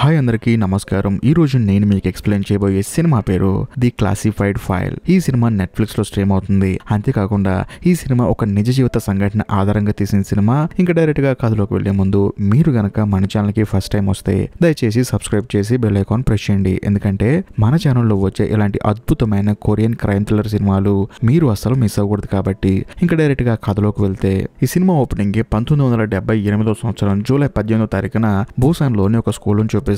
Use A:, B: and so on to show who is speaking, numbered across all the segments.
A: Hi అందరికీ నమస్కారం. ఈ రోజు నేను మీకు ఎక్స్ప్లెయిన్ చేయబోయే సినిమా పేరు ది క్లాసిఫైడ్ ఫైల్. ఈ సినిమా నెట్ఫ్లిక్స్ లో స్ట్రీమ్ అవుతుంది. అంతేకాకుండా ఈ సినిమా ఒక నిజ జీవిత సంఘటన ఆధారంగా తీసిన సినిమా. ఇంకా డైరెక్ట్ గా కథలోకి వెళ్లే ముందు మీరు గనక మన ఛానల్ కి ఫస్ట్ టైం వస్తే దయచేసి సబ్స్క్రైబ్ చేసి బెల్ ఐకాన్ ప్రెస్ చేయండి. ఎందుకంటే మన ఛానల్లో వచ్చే ఇలాంటి అద్భుతమైన కొరియన్ క్రైమ్ థ్రిల్లర్ సినిమాలు మీరు అస్సలు మిస్ అవ్వకూడదు. కాబట్టి ఇంకా డైరెక్ట్ గా కథలోకి వెళ్తే ఈ సినిమా ఓపెనింగ్ 1978 సంవత్సరం జూలై 18వ తారీఖున బూసాన్ లోని ఒక స్కూల్ నుంచి చూపిస్తారు.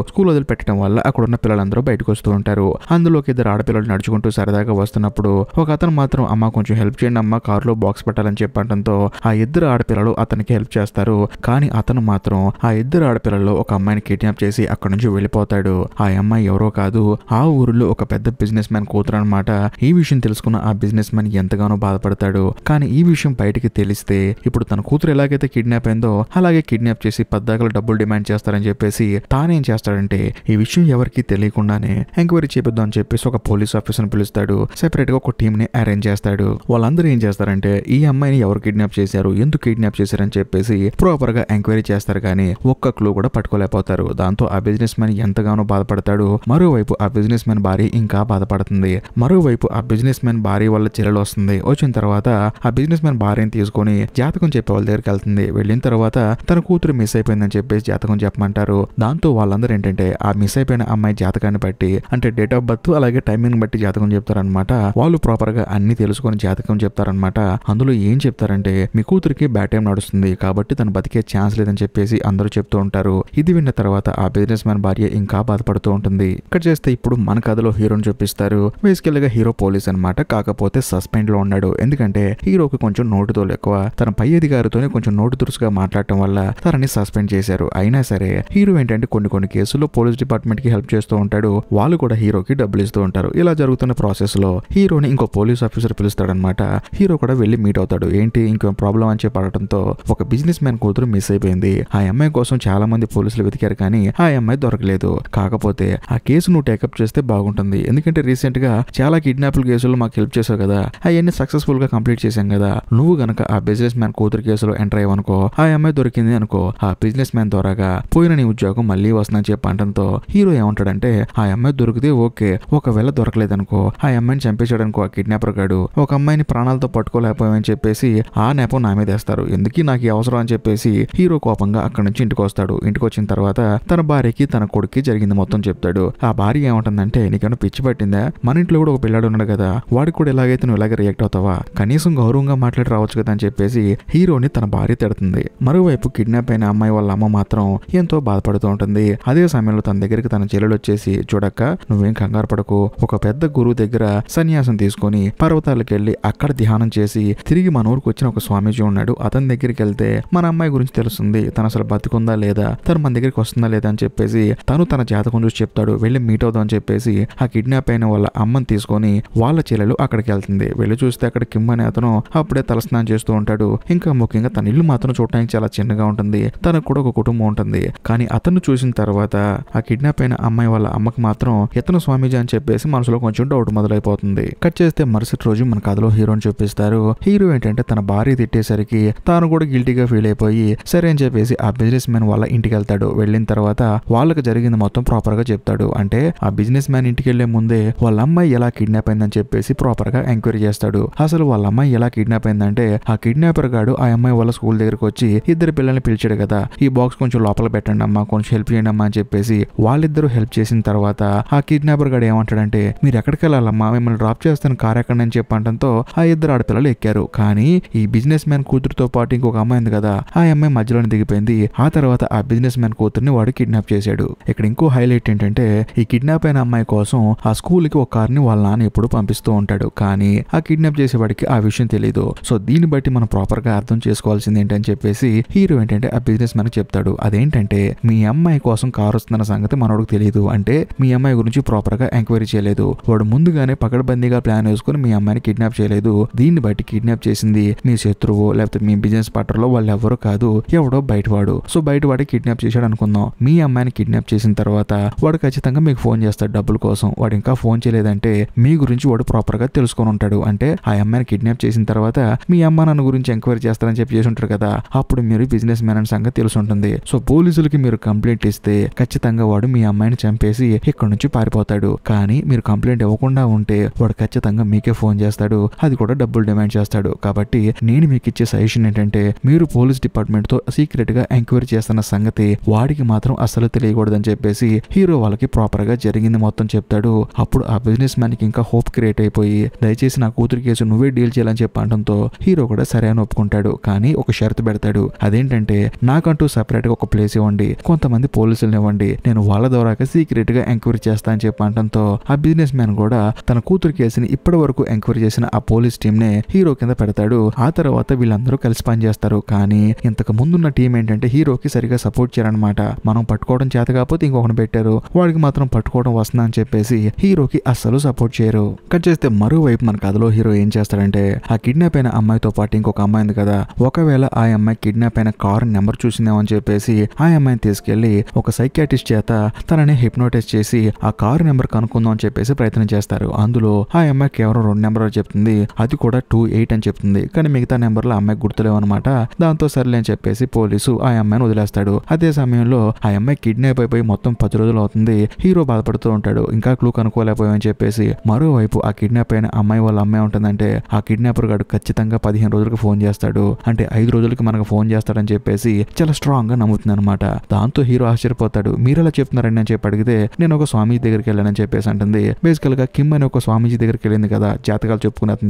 A: స్కూల్ వదిలిపెట్టడం వల్ల అక్కడ ఉన్న పిల్లలందరూ బయటకు వస్తూ ఉంటారు. అందులోకి ఇద్దరు ఆడపిల్లలు నడుచుకుంటూ సరదాగా వస్తున్నప్పుడు ఒక అతను మాత్రం అమ్మ కొంచెం హెల్ప్ చేయండి అమ్మ, కారులో బాక్స్ పెట్టాలని చెప్పడంతో ఆ ఇద్దరు ఆడపిల్లలు అతనికి హెల్ప్ చేస్తారు. కానీ అతను మాత్రం ఆ ఇద్దరు ఆడపిల్లల్లో ఒక అమ్మాయిని కిడ్నాప్ చేసి అక్కడ నుంచి వెళ్ళిపోతాడు. ఆ అమ్మాయి ఎవరో కాదు, ఆ ఊరిలో ఒక పెద్ద బిజినెస్ మ్యాన్ కూతురు అనమాట. ఈ విషయం తెలుసుకున్న ఆ బిజినెస్ మ్యాన్ ఎంతగానో బాధపడతాడు. కానీ ఈ విషయం బయటికి తెలిస్తే ఇప్పుడు తన కూతురు ఎలాగైతే కిడ్నాప్ అయిందో అలాగే కిడ్నాప్ చేసి పద్దాకలు డబ్బులు డిమాండ్ చేస్తారని చెప్పేసి తానేం చేస్తాడంటే ఈ విషయం ఎవరికి తెలియకుండానే ఎంక్వైరీ చేపిద్దాం అని చెప్పేసి ఒక పోలీస్ ఆఫీసర్ని పిలుస్తాడు. సెపరేట్ గా ఒక టీమ్ ని అరేంజ్ చేస్తాడు. వాళ్ళందరూ ఏం చేస్తారంటే ఈ అమ్మాయిని ఎవరు కిడ్నాప్ చేశారు, ఎందుకు కిడ్నాప్ చేశారని చెప్పేసి ప్రాపర్ గా ఎంక్వైరీ చేస్తారు. కానీ ఒక్క క్లూ కూడా పట్టుకోలేకపోతారు. దాంతో ఆ బిజినెస్ మ్యాన్ ఎంతగానో బాధపడతాడు. మరోవైపు ఆ బిజినెస్ మ్యాన్ భార్య ఇంకా బాధపడుతుంది. మరోవైపు ఆ బిజినెస్ మ్యాన్ భార్య వాళ్ళ చెల్లెలు వస్తుంది. వచ్చిన తర్వాత ఆ బిజినెస్ మ్యాన్ భార్యని తీసుకొని జాతకం చెప్పే వాళ్ళ దగ్గరికి వెళ్తుంది. వెళ్ళిన తర్వాత తన కూతురు మిస్ అయిపోయిందని చెప్పేసి జాతకం చెప్పమంటారు. దాంతో వాళ్ళందరూ ఏంటంటే ఆ మిస్ అయిపోయిన అమ్మాయి జాతకాన్ని బట్టి అంటే డేట్ ఆఫ్ బర్త్ అలాగే టైమింగ్ బట్టి జాతకం చెప్తారనమాట. వాళ్ళు ప్రాపర్ గా అన్ని తెలుసుకొని జాతకం చెప్తారనమాట. అందులో ఏం చెప్తారంటే మీ కూతురికి బ్యాడ్ టైం నడుస్తుంది కాబట్టి తను బతికే ఛాన్స్ లేదని చెప్పేసి అందరూ చెప్తూ ఉంటారు. ఇది విన్న తర్వాత ఆ బిజినెస్ మ్యాన్ భార్య ఇంకా బాధపడుతూ ఉంటుంది. ఇక్కడ చేస్తే ఇప్పుడు మన కథలో హీరోని చూపిస్తారు. బేసికల్ గా హీరో పోలీస్ అనమాట. కాకపోతే సస్పెండ్ లో ఉన్నాడు. ఎందుకంటే హీరోకి కొంచెం నోటుతో ఎక్కువ, తన పై అధికారితోనే కొంచెం నోటు దురుసుగా మాట్లాడటం వల్ల తనని సస్పెండ్ చేశారు. అయినా సరే హీరో ఏంటంటే కొన్ని కేసుల్లో పోలీస్ డిపార్ట్మెంట్ కి హెల్ప్ చేస్తూ ఉంటాడు. వాళ్ళు కూడా హీరోకి డబ్బులు ఇస్తూ ఉంటారు. ఇలా జరుగుతున్న ప్రాసెస్ లో హీరోని ఇంకో పోలీస్ ఆఫీసర్ పిలుస్తాడనమాట. హీరో కూడా వెళ్లి మీట్ అవుతాడు. ఏంటి ఇంకో ప్రాబ్లం అని చెప్పడంతో ఒక బిజినెస్ మ్యాన్ కూతురు మిస్ అయిపోయింది. ఆ అమ్మాయి కోసం చాలా మంది పోలీసులు వెతికారు కానీ ఆ అమ్మాయి దొరకలేదు. కాకపోతే ఆ కేసు నువ్వు టేకప్ చేస్తే బాగుంటుంది. ఎందుకంటే రీసెంట్ గా చాలా కిడ్నాపుల కేసులు మాకు హెల్ప్ చేసావు కదా, అవన్నీ సక్సెస్ఫుల్ గా కంప్లీట్ చేశాం కదా. నువ్వు గనక ఆ బిజినెస్ మ్యాన్ కూతురు కేసులో ఎంటర్ అయ్యవనుకో, ఆ అమ్మాయి దొరికింది అనుకో, ఆ బిజినెస్ మ్యాన్ ద్వారాగా పోయిన నీ ఉద్యోగం మళ్ళీ వస్తుందని చెప్పడంతో హీరో ఏమంటాడంటే ఆ అమ్మాయి దొరికితే ఓకే, ఒకవేళ దొరకలేదనుకో ఆ అమ్మాయిని చంపేశాడనుకో ఆ కిడ్నాపర్ గాడు, ఒక అమ్మాయిని ప్రాణాలతో పట్టుకోలేకపోయామని చెప్పేసి ఆ నెపం నా మీద వేస్తారు. ఎందుకు నాకు ఈ అవసరం అని చెప్పేసి హీరో కోపంగా అక్కడి నుంచి ఇంటికి వస్తాడు. ఇంటికి వచ్చిన తర్వాత తన భార్యకి తన కొడుక్కి జరిగింది మొత్తం చెప్తాడు. ఆ భార్య ఏమంటుందంటే నీకేమైనా పిచ్చి పట్టిందా, మన ఇంట్లో కూడా ఒక పిల్లాడు ఉన్నాడు కదా, వాడికి కూడా ఎలాగైతే నువ్వు ఇలాగే రియాక్ట్ అవుతావా, కనీసం గౌరవంగా మాట్లాడి రావచ్చు కదా అని చెప్పేసి హీరోని తన భార్య తిడుతుంది. మరోవైపు కిడ్నాప్ అయిన అమ్మాయి వాళ్ళ అమ్మ మాత్రం ఎంతో బాధపడుతూ ఉంటుంది. అదే సమయంలో తన దగ్గరికి తన చెల్లెలు వచ్చేసి చూడక్క నువ్వేం కంగారు పడకు, ఒక పెద్ద గురువు దగ్గర సన్యాసం తీసుకొని పర్వతాలకు వెళ్లి అక్కడ ధ్యానం చేసి తిరిగి మన ఊరికి వచ్చిన ఒక స్వామీజీ ఉన్నాడు, అతని దగ్గరికి వెళ్తే మన అమ్మాయి గురించి తెలుస్తుంది, తను అసలు బతికుందా లేదా, తను మన దగ్గరికి వస్తుందా లేదా అని చెప్పేసి తను తన జాతకం చూసి చెప్తాడు. వెళ్ళి మీట్ అవుదాం అని చెప్పేసి ఆ కిడ్నాప్ అయిన వాళ్ళ అమ్మని తీసుకొని వాళ్ళ చెల్లెలు అక్కడికి వెళ్తుంది. వెళ్ళి చూస్తే అక్కడ కిమ్ అనే అతను అప్పుడే తలస్నానం చేస్తూ ఉంటాడు. ఇంకా ముఖ్యంగా తన ఇల్లు మాత్రం చూడటానికి చాలా చిన్నగా ఉంటుంది. తనకు కూడా ఒక కుటుంబం ఉంటుంది. కానీ అతను చూసిన తర్వాత ఆ కిడ్నాప్ అయిన అమ్మాయి వాళ్ళ అమ్మకి మాత్రం ఇతను స్వామీజీ అని చెప్పేసి మనసులో కొంచెం డౌట్ మొదలైపోతుంది. కట్ చేస్తే మరుసటి రోజు మన కథలో హీరోని చూపిస్తారు. హీరో ఏంటంటే తన భార్య తిట్టేసరికి తాను కూడా గిల్టీగా ఫీల్ అయిపోయి సరే అని చెప్పేసి ఆ బిజినెస్ మ్యాన్ వాళ్ళ ఇంటికి వెళ్తాడు. వెళ్ళిన తర్వాత వాళ్ళకి జరిగింది మొత్తం ప్రాపర్ గా చెప్తాడు. అంటే ఆ బిజినెస్ మ్యాన్ ఇంటికి వెళ్లే ముందే వాళ్ళ అమ్మాయి ఎలా కిడ్నాప్ అయిందని చెప్పేసి ప్రాపర్ గా ఎంక్వైరీ చేస్తాడు. అసలు వాళ్ళ అమ్మాయి ఎలా కిడ్నాప్ అయిందంటే ఆ కిడ్నాపర్ గాడు ఆ అమ్మాయి వాళ్ళ స్కూల్ దగ్గరకు వచ్చి ఇద్దరు పిల్లల్ని పిలిచాడు కదా, ఈ బాక్స్ కొంచెం లోపల పెట్టండి అమ్మా, కొంచెం హెల్ప్ చేయండి అమ్మా అని చెప్పేసి వాళ్ళిద్దరూ హెల్ప్ చేసిన తర్వాత ఆ కిడ్నాపర్ గాడు ఏమంటాడంటే మీరు ఎక్కడికి వెళ్ళాలమ్మా, మిమ్మల్ని డ్రాప్ చేస్తాను కార్ ఎక్కండి అని చెప్పడంతో ఆ ఇద్దరు ఆడపిల్లలు ఎక్కారు. కానీ ఈ బిజినెస్ మ్యాన్ కూతురుతో పాటు ఇంకొక అమ్మాయి ఉంది కదా, ఆ అమ్మాయి మధ్యలోనే దిగిపోయింది. ఆ తర్వాత ఆ బిజినెస్ మ్యాన్ కూతుర్ని వాడు కిడ్నాప్ చేశాడు. ఇక్కడ ఇంకో హైలైట్ ఏంటంటే ఈ కిడ్నాప్ అయిన అమ్మాయి కోసం ఆ స్కూల్ కి ఒక కార్ని వాళ్ళ నాన్న ఎప్పుడు పంపిస్తూ ఉంటాడు. కానీ ఆ కిడ్నాప్ చేసేవాడికి ఆ విషయం తెలియదు. సో దీన్ని బట్టి మనం ప్రాపర్ గా అర్థం చేసుకోవాల్సింది ఏంటని చెప్పేసి హీరో ఏంటంటే ఆ బిజినెస్ మ్యాన్ చెప్తాడు. అదేంటంటే మీ అమ్మాయి కోసం కారు వస్తున్న సంగతి మనోడికి తెలియదు, అంటే మీ అమ్మాయి గురించి ప్రాపర్ గా ఎంక్వైరీ చేయలేదు. వాడు ముందుగానే పకడ్బందీగా ప్లాన్ వేసుకుని మీ అమ్మాయిని కిడ్నాప్ చేయలేదు. దీన్ని బట్టి కిడ్నాప్ చేసింది మీ శత్రువు లేకపోతే మీ బిజినెస్ పార్ట్నర్ లో వాళ్ళు ఎవరు కాదు, ఎవడో బయటవాడు. సో బయటవాడి కిడ్నాప్ చేశాడు అనుకుందాం. మీ అమ్మాయిని కిడ్నాప్ చేసిన తర్వాత వాడు ఖచ్చితంగా మీకు ఫోన్ చేస్తాడు డబ్బుల కోసం. వాడు ఇంకా ఫోన్ చేయలేదంటే మీ గురించి వాడు ప్రాపర్ గా తెలుసుకొని ఉంటాడు. అంటే ఆ అమ్మాయిని కిడ్నాప్ చేసిన తర్వాత మీ అమ్మ నాన్న గురించి ఎంక్వైరీ చేస్తారని చెప్పి చేసి ఉంటారు కదా, అప్పుడు మీరు బిజినెస్ మ్యాన్ సంగతి తెలిసి ఉంటుంది. సో పోలీసులకి మీరు కంప్లైంట్ ఇస్తే ఖచ్చితంగా వాడు మీ అమ్మాయిని చంపేసి ఇక్కడ నుంచి పారిపోతాడు. కానీ మీరు కంప్లైంట్ ఇవ్వకుండా ఉంటే వాడు ఖచ్చితంగా మీకే ఫోన్ చేస్తాడు, అది కూడా డబ్బులు డిమాండ్ చేస్తాడు. కాబట్టి నేను మీకు ఇచ్చే సజెషన్ ఏంటంటే మీరు పోలీస్ డిపార్ట్మెంట్ తో సీక్రెట్ గా ఎంక్వైరీ చేస్తున్న సంగతి వాడికి మాత్రం అస్సలు తెలియకూడదని చెప్పేసి హీరో వాళ్ళకి ప్రాపర్ గా జరిగింది మొత్తం చెప్తాడు. అప్పుడు ఆ బిజినెస్ మ్యాన్ కి ఇంకా హోప్ క్రియేట్ అయిపోయి దయచేసి నా కూతురి కేసు నువ్వే డీల్ చేయాలని చెప్పడంతో హీరో కూడా సరే అని ఒప్పుకుంటాడు. కానీ ఒక షరతు పెడతాడు. అదేంటంటే నాకంటూ సెపరేట్ గా ఒక ప్లేస్ ఇవ్వండి, కొంతమంది పోలీసులను ఇవ్వండి, నేను వాళ్ళ ద్వారా సీక్రెట్ గా ఎంక్వైరీ చేస్తా అని చెప్పడంతో ఆ బిజినెస్ మ్యాన్ కూడా తన కూతురు కేసుని ఇప్పటి వరకు ఎంక్వైరీ చేసిన ఆ పోలీస్ టీమ్ నే హీరో కింద పెడతాడు. ఆ తర్వాత వీళ్ళందరూ కలిసి పనిచేస్తారు. కానీ ఇంతకు ముందున్న టీం ఏంటంటే హీరోకి సరిగా సపోర్ట్ చేయరనమాట. మనం పట్టుకోవడం చేత కాకపోతే ఇంకొకటి పెట్టారు, వాడికి మాత్రం పట్టుకోవడం వస్తుందా అని చెప్పేసి హీరోకి అస్సలు సపోర్ట్ చేయరు. కట్ చేస్తే మరోవైపు మన కథలో హీరో ఏం చేస్తాడంటే ఆ కిడ్నాప్ అయిన అమ్మాయితో పాటు ఇంకొక అమ్మాయి ఉంది కదా, ఒకవేళ ఆ అమ్మాయి కిడ్నాప్ అయిన కార్ నెంబర్ చూసిందేమని చెప్పేసి ఆ అమ్మాయిని తీసుకెళ్లి ఒక సైకియాట్రిస్ట్ చేత తనని హిప్నోటైజ్ చేసి ఆ కార్ నెంబర్ కనుక్కుందాం అని చెప్పేసి ప్రయత్నం చేస్తారు. అందులో ఆ అమ్మాయి కేవలం 2 నెంబర్లు చెప్తుంది, అది కూడా 28 అని చెప్తుంది. కానీ మిగతా నెంబర్లు ఆ అమ్మాయి గుర్తులేవు అనమాట. దాంతో సర్లే అని చెప్పేసి పోలీసు ఆ అమ్మాయిని వదిలేస్తాడు. అదే సమయంలో ఆ అమ్మాయి కిడ్నాప్ అయిపోయి మొత్తం 10 రోజులు అవుతుంది. హీరో బాధపడుతూ ఉంటాడు, ఇంకా క్లూ కనుక్కోలేకపోయామని చెప్పేసి. మరోవైపు ఆ కిడ్నాప్ అయిన అమ్మాయి వాళ్ళ అమ్మాయి ఉంటుందంటే ఆ కిడ్నాపర్ గాడు ఖచ్చితంగా 15 రోజులకు ఫోన్ చేస్తాడు, అంటే 5 రోజులకి మనకు ఫోన్ చేస్తాడని చెప్పేసి చాలా స్ట్రాంగ్ గా నమ్ముతుంది అనమాట. దాంతో హీరో ఆశ్చర్యపోతాడు. మీరు ఎలా చెప్తున్నారండి అని చెప్పి అడిగితే నేను ఒక స్వామీజీ దగ్గరికి వెళ్ళానని చెప్పేసి అంటుంది. బేసికల్ గా కిమ్ అని ఒక స్వామీజీ దగ్గరికి వెళ్ళింది కదా జాతకాలు చెప్పుకుని అతని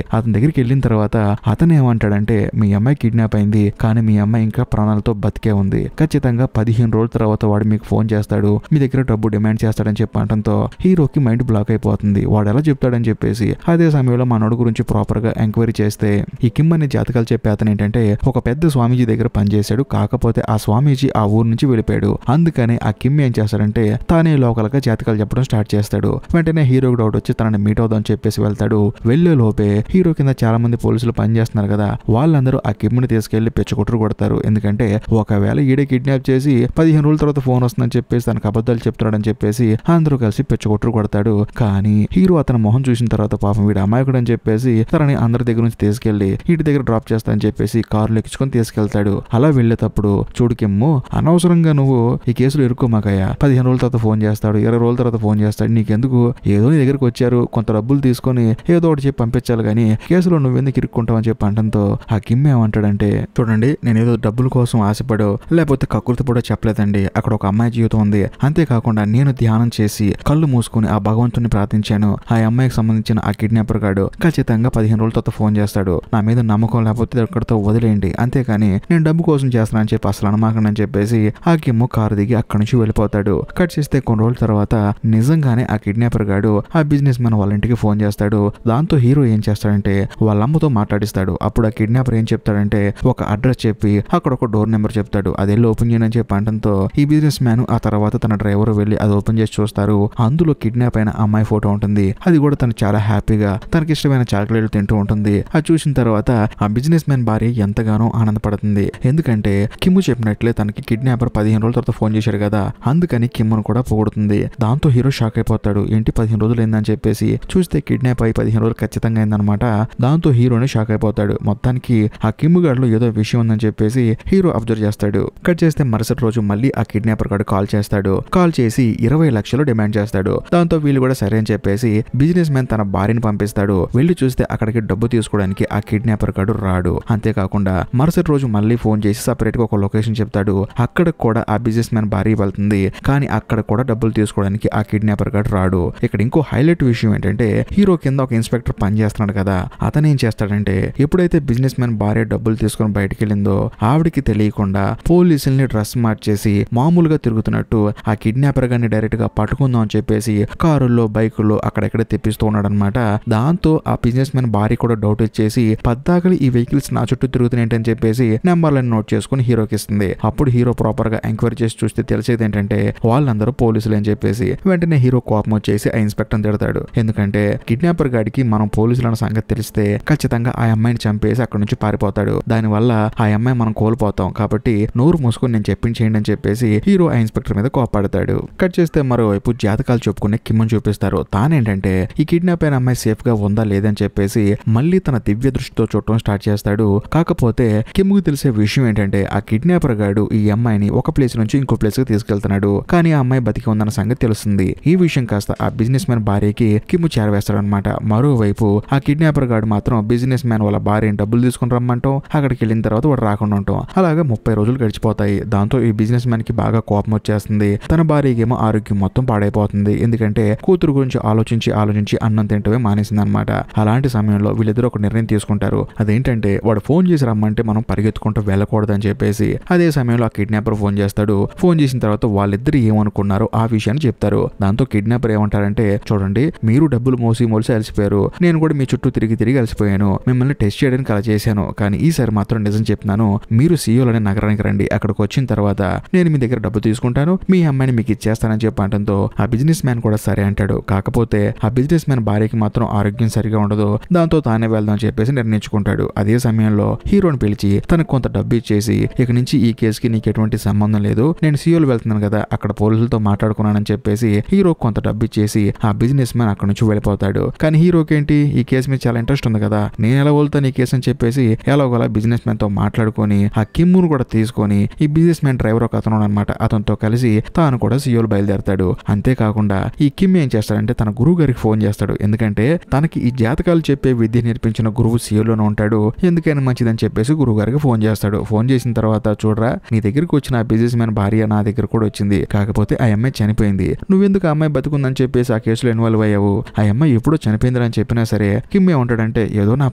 A: దగ్గరికి వెళ్ళిన తర్వాత అతను ఏమంటాడంటే మీ అమ్మాయి కిడ్నాప్ అయింది, కానీ మీ అమ్మాయి ఇంకా ప్రాణాలతో బతికే ఉంది, ఖచ్చితంగా 15 రోజుల తర్వాత వాడు మీకు ఫోన్ చేస్తాడు, మీ దగ్గర డబ్బు డిమాండ్ చేస్తాడని చెప్పడంతో హీరోకి మైండ్ బ్లాక్ అయిపోతుంది. వాడు ఎలా చెప్తాడని చెప్పేసి అదే సమయంలో మనోడు గురించి ప్రాపర్ గా ఎంక్వైరీ చేస్తే ఈ కిమ్ అనే జాతకాలు చెప్పే అతను ఏంటంటే ఒక పెద్ద స్వామీజీ దగ్గర పనిచేశాడు, కాకపోతే ఆ స్వామీజీ ఆ ఊరు నుంచి వెళ్ళిపోయాడు. అందుకని ఆ కిమ్ ఏం చేస్తాడంటే తానే లోకల్ గా జాతకాలు చెప్పడం స్టార్ట్ చేస్తాడు. వెంటనే హీరోకి డౌట్ వచ్చి తనని మీట్ అవుదాం చెప్పేసి వెళ్తాడు. వెళ్లే లోపే హీరో కింద చాలా మంది పోలీసులు పనిచేస్తున్నారు కదా, వాళ్ళందరూ ఆ కిమ్ని తీసుకెళ్లి పెచ్చకొట్టురు కొడతారు. ఎందుకంటే ఒకవేళ ఈడే కిడ్నాప్ చేసి 15 రోజుల తర్వాత ఫోన్ వస్తుందని చెప్పేసి తనకు అబద్ధాలు చెప్తున్నాడని చెప్పేసి అందరూ కలిసి పెచ్చకొట్టురు కొడతాడు. కానీ హీరో అతని మొహం చూసిన తర్వాత పాపం వీడు అమాయకుడు అని చెప్పేసి తనని అందరి దగ్గర నుంచి తీసుకెళ్లి ఇంటి దగ్గర డ్రాప్ చేస్తా అని చెప్పేసి కారులో ఎక్కించుకొని తీసుకెళ్తాడు. అలా వెళ్లేటప్పుడు చూడు కిమ్ము, అనవసరంగా నువ్వు ఈ కేసులో ఇరుక్కోమాకయ్యా, 15 రోజుల తర్వాత ఫోన్ చేస్తాడు, 20 రోజుల తర్వాత ఫోన్ చేస్తాడు, నీకెందుకు, ఏదో నీ దగ్గరకు వచ్చారు, కొంత డబ్బులు తీసుకొని ఏదో ఒకటి చెప్పి పంపించాలి కానీ కేసులో నువ్వెందుకు ఇరుక్కుంటావు అని చెప్పి అంటంతో ఆ కిమ్ ఏమంటాడంటే చూడండి నేను ఏదో డబ్బుల కోసం ఆశపడో లేకపోతే కకృతి కూడా చెప్పలేదండి, అక్కడ ఒక అమ్మాయి జీవితం ఉంది, అంతేకాకుండా నేను ధ్యానం చేసి కళ్ళు మూసుకొని ఆ భగవంతుని ప్రార్థించాను, ఆ అమ్మాయికి సంబంధించిన ఆ కిడ్నాపర్ గాడు ఖచ్చితంగా 15 రోజుల తర్వాత ఫోన్ చేస్తాడు, నా మీద నమ్మకం లేకపోతే అక్కడితో వదిలేయండి, అంతేకాని నేను డబ్బు కోసం చేస్తానని చెప్పి అసలు అనమాకండి అని చెప్పేసి ఆ కిమ్ కారు దిగి అక్కడి నుంచి వెళ్ళిపోతాడు. కట్ చేస్తే కొన్ని రోజుల తర్వాత నిజంగానే ఆ కిడ్నాపర్ గాడు ఆ బిజినెస్ మ్యాన్ వాళ్ళ ఇంటికి ఫోన్ చేస్తాడు. దాంతో హీరో ఏం చేస్తాడంటే వాళ్ళ అమ్మతో మాట్లాడిస్తాడు. అప్పుడు ఆ కిడ్నాపర్ ఏం చెప్తాడంటే ఒక అడ్రస్ చెప్పి అక్కడ ఒక డోర్ నెంబర్ చెప్తాడు, అది వెళ్ళి ఓపెన్ చేయని చెప్పి అంటంతో ఈ బిజినెస్ మ్యాన్ ఆ తర్వాత తన డ్రైవర్ వెళ్ళి అది ఓపెన్ చేసి చూస్తారు. అందులో కిడ్నాప్ అయిన అమ్మాయి ఫోటో ఉంటుంది. అది కూడా తను చాలా హ్యాపీగా తనకి ఇష్టమైన చాక్లెట్లు తింటూ ఉంటుంది. అది చూసిన తర్వాత ఆ బిజినెస్ మ్యాన్ భార్య ఎంతగానో ఆనందపడుతుంది. ఎందుకంటే కిమ్ చెప్పినట్లే తనకి కిడ్నాపర్ 15 రోజుల తర్వాత ఫోన్ చేశాడు కదా, అందుకని కిమ్ను కూడా పొగుడుతుంది. దాంతో హీరో షాక్ అయిపోతాడు, ఏంటి 15 రోజులు అయిందని చెప్పేసి. చూస్తే కిడ్నాప్ అయి 15 రోజులు ఖచ్చితంగా అయిందనమాట. దాంతో హీరోని షాక్ అయిపోతాడు. మొత్తానికి ఆ కిమ్ గాడిలో ఏదో విషయం ఉందని చెప్పేసి హీరో అబ్జర్వ్ చేస్తాడు. కట్ చేస్తే మరుసటి రోజు మళ్ళీ ఆ కిడ్నాపర్ గాడు కాల్ చేస్తాడు. కాల్ చేసి 20 లక్షలు డిమాండ్ చేస్తాడు. దాంతో వీళ్ళు కూడా సరే అని చెప్పేసి బిజినెస్ మ్యాన్ తన భార్యని పంపిస్తాడు. వెళ్ళి చూస్తే అక్కడికి డబ్బు తీసుకోవడానికి ఆ కిడ్నాపర్ గాడు రాడు. అంతేకాకుండా మరుసటి రోజు మళ్ళీ ఫోన్ చేసి సపరేట్ గా ఒక లొకేషన్ చెప్తాడు. అక్కడ కూడా ఆ బిజినెస్ మ్యాన్ భార్య వెళ్తుంది. కానీ అక్కడ కూడా డబ్బులు తీసుకోవడానికి ఆ కిడ్నాపర్ గాడు రాడు. ఇక్కడ ఇంకో హైలైట్ విషయం ఏంటంటే హీరో కింద ఒక ఇన్స్పెక్టర్ పని చేస్తున్నాడు కదా, అతను ఏం చేస్తాడంటే ఎప్పుడైతే బిజినెస్ మ్యాన్ భార్య డబ్బులు తీసుకొని బయటికి వెళ్ళిందో ఆవిడికి తెలియకుండా పోలీసుల్ని డ్రెస్ మార్చేసి మామూలుగా తిరుగుతున్నట్టు ఆ కిడ్నాపర్ గారిని డైరెక్ట్ గా పట్టుకుందాం అని చెప్పేసి కారుల్లో బైకుల్లో అక్కడెక్కడ తెప్పిస్తూ ఉన్నాడు అనమాట. దాంతో ఆ బిజినెస్ మ్యాన్ భార్య కూడా డౌట్ వచ్చేసి పద్దాకలు ఈ వెహికల్స్ నా చుట్టూ తిరుగుతున్నాయంటని చెప్పేసి నెంబర్లను నోట్ చేసుకుని హీరోకి ఇస్తుంది. అప్పుడు హీరో ప్రాపర్ గా ఎంక్వైరీ చేసి చూస్తే తెలిసేది ఏంటంటే వాళ్ళందరూ పోలీసులు అని చెప్పేసి. వెంటనే హీరో కోపం వచ్చేసి ఆ ఇన్స్పెక్టర్ తిడతాడు. ఎందుకంటే కిడ్నాపర్ గాడికి మనం పోలీసులన్న సంగతి తెలిస్తే ఖచ్చితంగా ఆ అమ్మాయిని చంపేసి అక్కడ నుంచి పారిపోతాడు. దానివల్ల ఆ అమ్మాయి మనం కోల్పోతాం, కాబట్టి నోరు మూసుకొని నేను చెప్పించేయండి అని చెప్పేసి హీరో ఆ ఇన్స్పెక్టర్ మీద కోపడతాడు. కట్ చేస్తే మరోవైపు జాతకాలు చెప్పుకునే కిమ్మని చూపిస్తారు. తానేంటంటే ఈ కిడ్నాప్ అయిన అమ్మాయి సేఫ్ గా ఉందా లేదని చెప్పేసి మళ్ళీ తన దివ్య దృష్టితో చూడటం స్టార్ట్ చేస్తాడు. కాకపోతే కిమ్కి తెలిసే విషయం ఏంటంటే ఆ కిడ్నాపర్ గాడు ఈ అమ్మాయిని ఒక ప్లేస్ నుంచి నుంచి ఇంకో ప్లేస్ కి తీసుకెళ్తున్నాడు. కానీ ఆ అమ్మాయి బతికి ఉందన్న సంగతి తెలుస్తుంది. ఈ విషయం కాస్త ఆ బిజినెస్ మ్యాన్ భార్యకి కిమ్ము చేరవేస్తాడనమాట. మరోవైపు ఆ కిడ్నాపర్ గాడు మాత్రం బిజినెస్ మ్యాన్ వాళ్ళ భార్యని డబ్బులు తీసుకుని రమ్మంటాం, అక్కడికి వెళ్ళిన తర్వాత వాడు రాకుండా ఉంటాం. అలాగా 30 రోజులు గడిచిపోతాయి. దాంతో ఈ బిజినెస్ మ్యాన్ కి బాగా కోపం వచ్చేస్తుంది. తన భార్యకేమో ఆరోగ్యం మొత్తం పాడైపోతుంది. ఎందుకంటే కూతురు గురించి ఆలోచించి అన్నం తింటమే మానేసింది అనమాట. అలాంటి సమయంలో వీళ్ళిద్దరూ ఒక నిర్ణయం తీసుకుంటారు. అదేంటంటే వాడు ఫోన్ చేసి రమ్మంటే మనం పరిగెత్తుకుంటూ వెళ్ళకూడదని చెప్పేసి. అదే సమయంలో ఆ కిడ్నాపర్ ఫోన్ చేస్తాడు. ఫోన్ చేసిన తర్వాత వాళ్ళిద్దరు ఏమనుకున్నారో ఆ విషయాన్ని చెప్తారు. దాంతో కిడ్నాపర్ ఏమంటారంటే, చూడండి మీరు డబ్బులు మోసి అలసిపోయారు, నేను కూడా మీ చుట్టూ తిరిగి అలసిపోయాను, మిమ్మల్ని టెస్ట్ చేయడానికి అలా చేశాను, కానీ ఈసారి మాత్రం నిజం చెప్తున్నాను, మీరు సియోలోని నగరానికి రండి, అక్కడికి వచ్చిన తర్వాత నేను మీ దగ్గర డబ్బు తీసుకుంటాను, మీ అమ్మాయిని మీకు ఇచ్చేస్తానని చెప్పడంతో ఆ బిజినెస్ మ్యాన్ కూడా సరే అంటాడు. కాకపోతే ఆ బిజినెస్ మ్యాన్ భార్యకి మాత్రం ఆరోగ్యం సరిగా ఉండదు. దాంతో తానే వెళ్దాం చెప్పేసి నిర్ణయించుకుంటాడు. అదే సమయంలో హీరోని పిలిచి తనకు కొంత డబ్బు ఇచ్చేసి, ఇక నుంచి ఈ కేసుకి నీకు ఎటువంటి సంబంధం లేదు, నేను సియోలు వెళ్తున్నాను కదా, అక్కడ పోలీసులతో మాట్లాడుకున్నానని చెప్పేసి హీరో కొంత డబ్బు ఇచ్చేసి ఆ బిజినెస్ మ్యాన్ అక్కడ నుంచి వెళ్ళిపోతాడు. కానీ హీరోకి ఏంటి, ఈ కేసు మీద చాలా ఇంట్రెస్ట్ ఉంది కదా, నేను ఎలా వెళ్తాను ఈ కేసు అని చెప్పేసి ఎలాగోలా బిజినెస్ మ్యాన్ తో మాట్లాడుకొని ఆ కిమ్మును కూడా తీసుకొని ఈ బిజినెస్ మ్యాన్ డ్రైవర్ ఒక అతను అనమాట, అతనితో కలిసి తాను కూడా సియోలు బయలుదేరతాడు. అంతేకాకుండా ఈ కిమ్ ఏం చేస్తాడంటే తన గురువు గారికి ఫోన్ చేస్తాడు. ఎందుకంటే తనకి ఈ జాతకాలు చెప్పే విద్య నేర్పించిన గురువు సియోలోనే ఉంటాడు, ఎందుకైనా మంచిదని చెప్పేసి గురువు గారికి ఫోన్ చేస్తాడు. ఫోన్ చేసిన తర్వాత, చూడరా నీ దగ్గరికి వచ్చిన ఆ బిజినెస్ మ్యాన్ భార్య నా దగ్గర కూడా వచ్చింది, కాకపోతే ఆ అమ్మాయి చనిపోయింది, నువ్వెందుకు ఆ అమ్మాయి బతుకుందని చెప్పేసి ఆ కేసులో ఇన్వాల్వ్ అయ్యావు, ఆ అమ్మాయి ఎప్పుడో చనిపోయిందని చెప్పినా సరే కిమ్ ఏమంటాడంటే, ఏదో నా